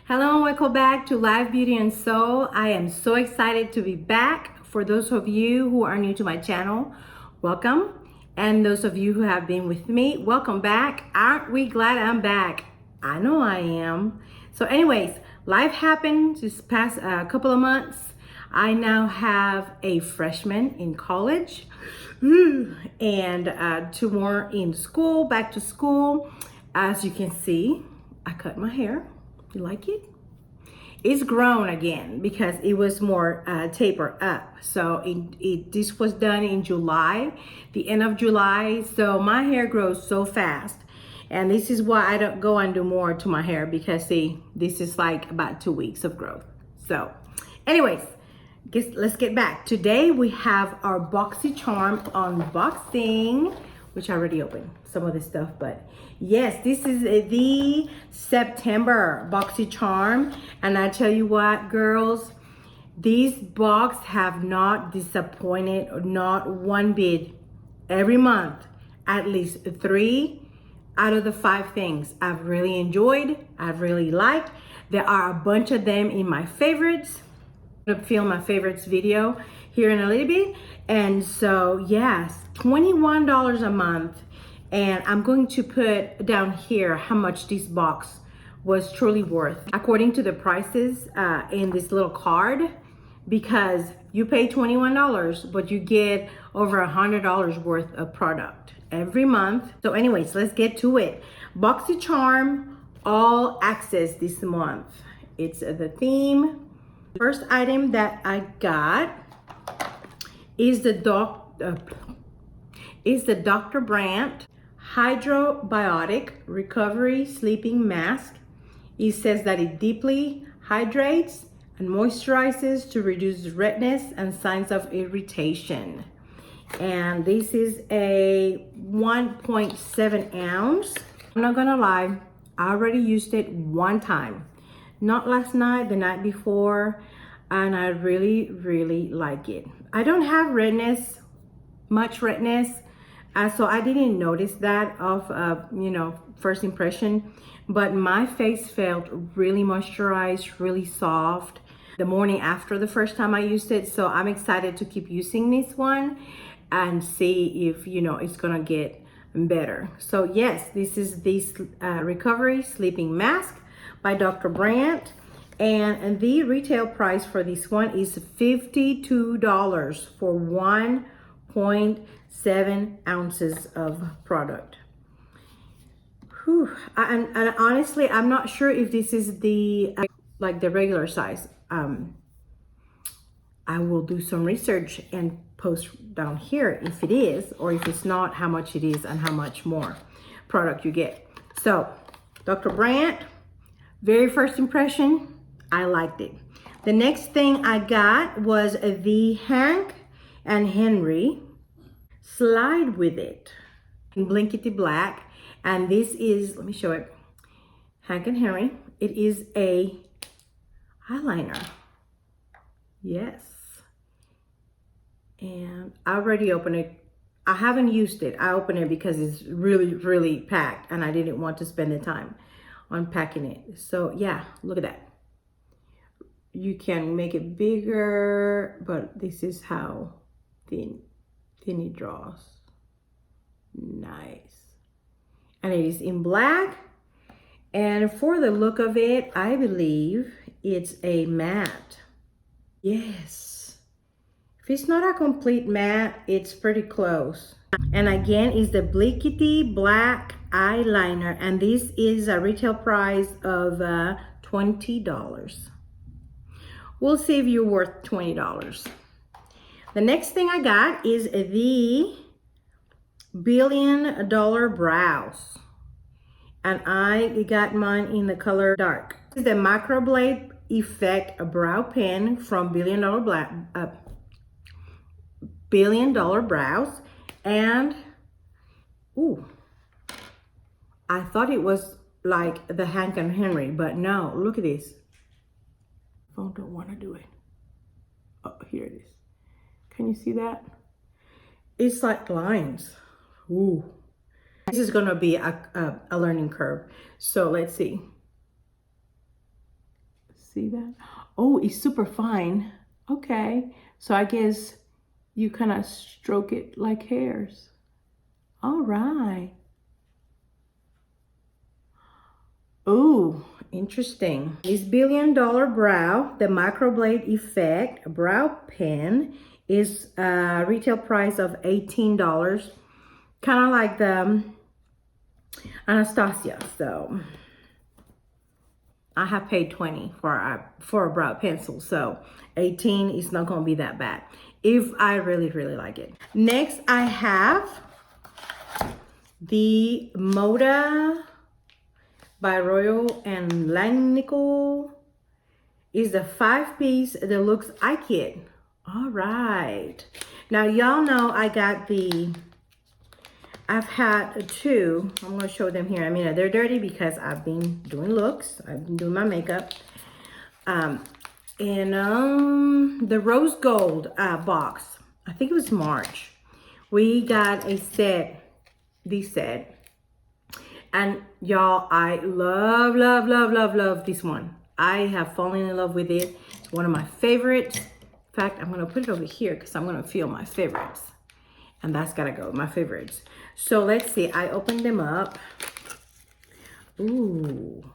Hello and welcome back to Live Beauty and Soul. I am so excited to be back. For those of you who are new to my channel, welcome. And those of you who have been with me, welcome back. Aren't we glad I'm back? I know I am. So anyways, life happened this past couple of months. I now have a freshman in college and two more in school, back to school. As you can see, I cut my hair. You like it? It's grown again because it was more taper up. So this was done in July, the end of July. So my hair grows so fast. And this is why I don't go and do more to my hair because see, this is like about 2 weeks of growth. So anyways, let's get back. Today we have our BoxyCharm unboxing, which I already opened some of this stuff, but yes, this is the September BoxyCharm. And I tell you what, girls, these box have not disappointed, not one bit. Every month, at least 3 out of the 5 things I've really enjoyed, I've really liked. There are a bunch of them in my favorites. I'm gonna film my favorites video here in a little bit. And so yes, $21 a month. And I'm going to put down here how much this box was truly worth according to the prices in this little card, because you pay $21 but you get over $100 worth of product every month. So anyways, let's get to it. BoxyCharm All Access this month. It's the theme. First item that I got is the Dr. Brandt Hydrobiotic Recovery Sleeping Mask. It says that it deeply hydrates and moisturizes to reduce redness and signs of irritation. And this is a 1.7 ounce. I'm not gonna lie, I already used it one time. Not last night, the night before, and I really, really like it. I don't have redness, much redness, so I didn't notice that of, first impression, but my face felt really moisturized, really soft the morning after the first time I used it. So I'm excited to keep using this one and see if, it's gonna get better. So yes, this is this Recovery Sleeping Mask by Dr. Brandt, and the retail price for this one is $52 for 1.7 ounces of product. Whew. And honestly, I'm not sure if this is the the regular size. I will do some research and post down here if it is, or if it's not, how much it is and how much more product you get. So Dr. Brandt, very first impression, I liked it. The next thing I got was the Hank and Henry Slide With It in Blinkety Black. And this is, let me show it, Hank and Henry. It is a eyeliner. Yes. And I already opened it. I haven't used it. I opened it because it's really, really packed and I didn't want to spend the time unpacking it. So yeah, look at that. You can make it bigger, but this is how thin it draws. Nice. And it is in black. And for the look of it, I believe it's a matte. Yes. If it's not a complete matte, it's pretty close. And again, it's the Blinkety Black eyeliner, and this is a retail price of $20. We'll see if you're worth $20. The next thing I got is the $1 Billion Brows, and I got mine in the color dark. This is the Microblade Effect Brow Pen from Billion Dollar Brows. And ooh, I thought it was like the Hank and Henry, but no, look at this. Phone don't want to do it. Oh, here it is. Can you see that? It's like lines. Ooh. This is gonna be a learning curve. So let's see. See that? Oh, it's super fine. Okay, so I guess you kind of stroke it like hairs. All right. Oh, interesting. This $1 Billion Brow, the Microblade Effect Brow Pen is retail price of $18. Kind of like the Anastasia. So I have paid $20 for a brow pencil. So 18 is not going to be that bad if I really, really like it. Next, I have the Moda by Royal and Langnickel. Is the 5-piece deluxe eye kit. All right. Now, y'all know I've had two. I'm going to show them here. I mean, they're dirty because I've been doing looks. I've been doing my makeup. The rose gold box. I think it was March. We got a set. This set. And y'all, I love, love, love, love, love this one. I have fallen in love with it. It's one of my favorites. In fact, I'm going to put it over here because I'm going to feel my favorites. And that's got to go, my favorites. So let's see. I opened them up. Ooh.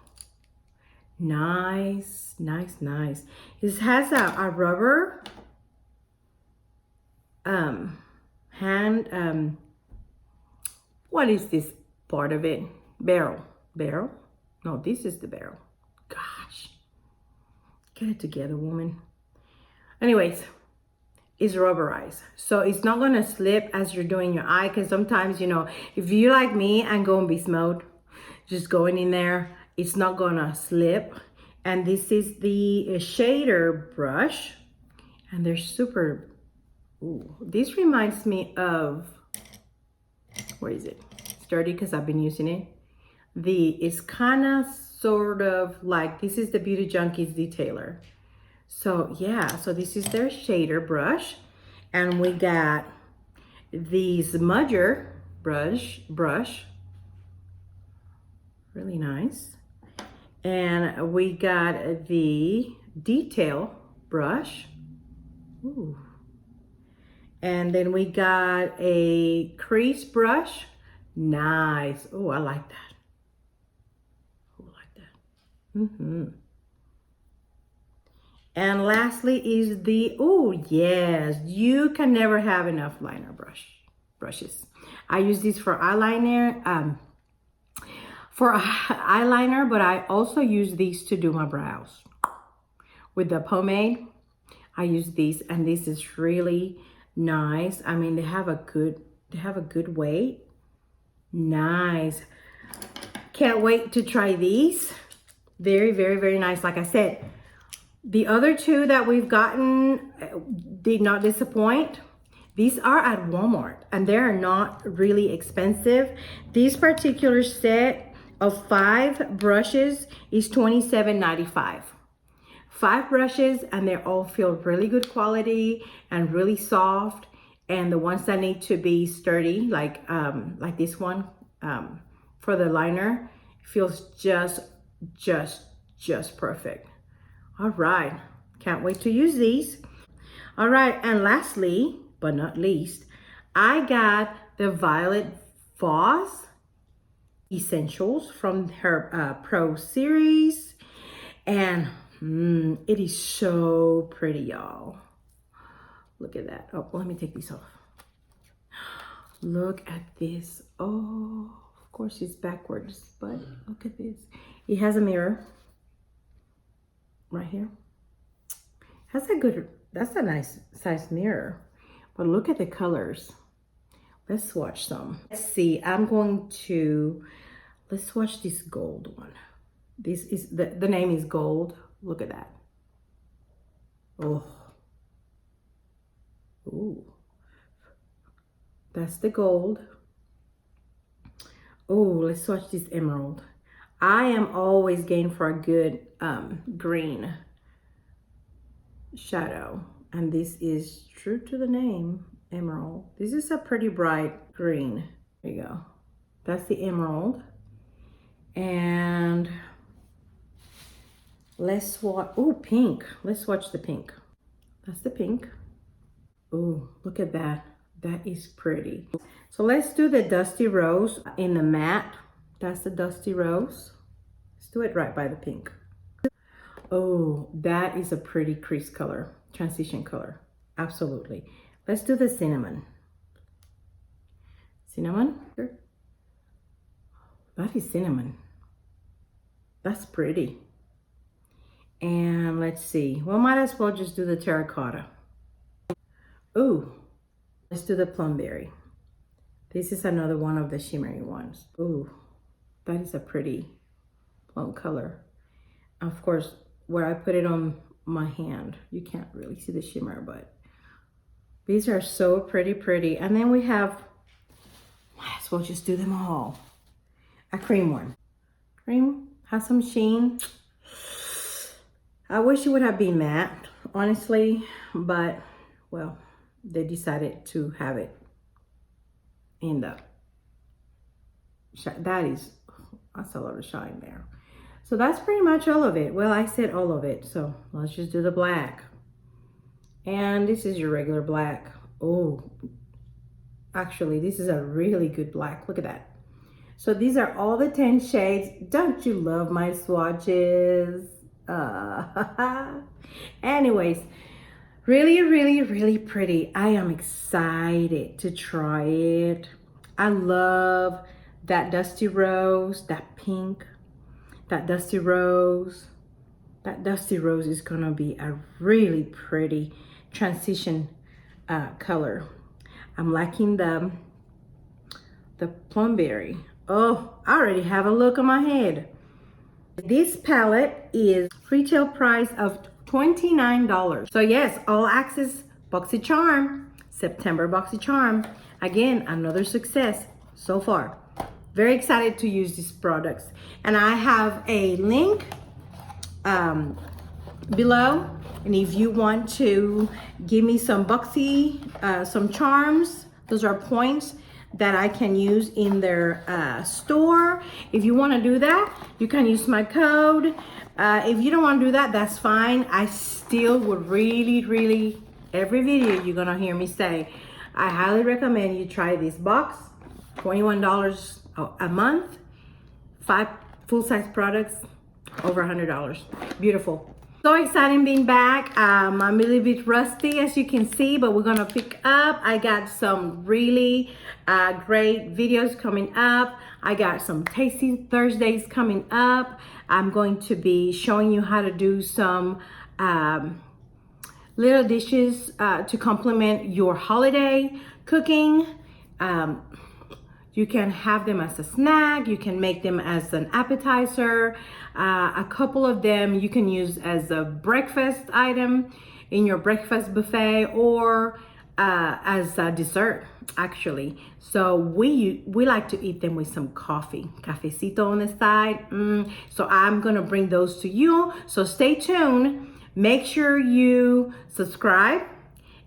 Nice, nice, nice. This has a rubber hand, what is this part of it? Barrel. No, this is the barrel. Gosh, get it together, woman. Anyways, it's rubberized, so it's not gonna slip as you're doing your eye, because sometimes, you know, if you like me and go in beast mode, just going in there, it's not gonna slip. And this is the shader brush, and they're super, ooh, this reminds me of, where is it? It's dirty because I've been using it. It's kind of sort of like, this is the Beauty Junkies Detailer. So yeah, so this is their shader brush. And we got the smudger brush. Really nice. And we got the detail brush. Ooh. And then we got a crease brush. Nice. Oh, I like that. Oh, I like that. Mm-hmm. And lastly is the, oh yes, you can never have enough liner brushes. I use these for eyeliner, but I also use these to do my brows. With the pomade, I use these, and this is really nice. I mean, they have a good weight. Nice. Can't wait to try these. Very, very, very nice. Like I said, the other two that we've gotten did not disappoint. These are at Walmart, and they are not really expensive. This particular set of 5 brushes is $27.95. 5 brushes, and they all feel really good quality and really soft. And the ones that need to be sturdy, like this one, for the liner, feels just perfect. All right, can't wait to use these. All right, and lastly, but not least, I got the Violet Voss Essentials from her Pro series, and it is so pretty, y'all. Look at that. Oh, let me take these off. Look at this. Oh, of course it's backwards, but look at this. It has a mirror right here. That's a nice size mirror. But look at the colors. Let's swatch some. Let's see, let's swatch this gold one. This is, the name is Gold. Look at that. Oh. Ooh. That's the gold. Oh, let's swatch this emerald. I am always game for a good green shadow. And this is true to the name, emerald. This is a pretty bright green. There you go. That's the emerald. And Let's watch. Oh, pink. Let's watch the pink. That's the pink. Oh, look at that. That is pretty. So let's do the Dusty Rose in the matte. That's the Dusty Rose. Let's do it right by the pink. Oh, that is a pretty crease color, transition color. Absolutely. Let's do the cinnamon. Cinnamon. That is cinnamon. That's pretty. And let's see. Well, might as well just do the terracotta. Ooh, let's do the plumberry. This is another one of the shimmery ones. Ooh, that is a pretty plum color. Of course, where I put it on my hand, you can't really see the shimmer, but these are so pretty. And then we have, might as well just do them all. A cream one. Cream has some sheen. I wish it would have been matte, honestly, but well, they decided to have it in the, that's a lot of shine there. So that's pretty much all of it. Well, I said all of it, so let's just do the black. And this is your regular black. Oh, actually, this is a really good black. Look at that. So these are all the 10 shades. Don't you love my swatches? Anyways, really pretty. I am excited to try it. I love that Dusty Rose, that pink, that Dusty Rose. That Dusty Rose is gonna be a really pretty transition color. I'm liking the plumberry. Oh, I already have a look on my head. This palette is retail price of $29. So yes, all access BoxyCharm, September BoxyCharm. Again, another success so far. Very excited to use these products. And I have a link below. And if you want to give me some Boxy, some charms, those are points that I can use in their store. If you want to do that, you can use my code. If you don't want to do that, that's fine. I still would really, every video you're gonna hear me say, I highly recommend you try this box. $21 a month, 5 full-size products, over $100. Beautiful. So exciting being back. I'm a little bit rusty, as you can see, but we're gonna pick up. I got some really great videos coming up. I got some Tasty Thursdays coming up. I'm going to be showing you how to do some little dishes to complement your holiday cooking. You can have them as a snack. You can make them as an appetizer. A couple of them you can use as a breakfast item in your breakfast buffet, or as a dessert, actually. So we like to eat them with some coffee, cafecito on the side. So I'm gonna bring those to you. So stay tuned. Make sure you subscribe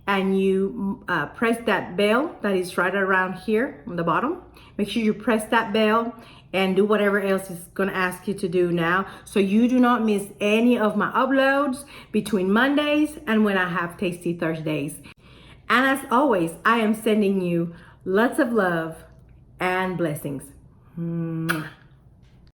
and you press that bell that is right around here on the bottom. Make sure you press that bell and do whatever else is gonna ask you to do now, so you do not miss any of my uploads between Mondays and when I have Tasty Thursdays. And as always, I am sending you lots of love and blessings. Mwah.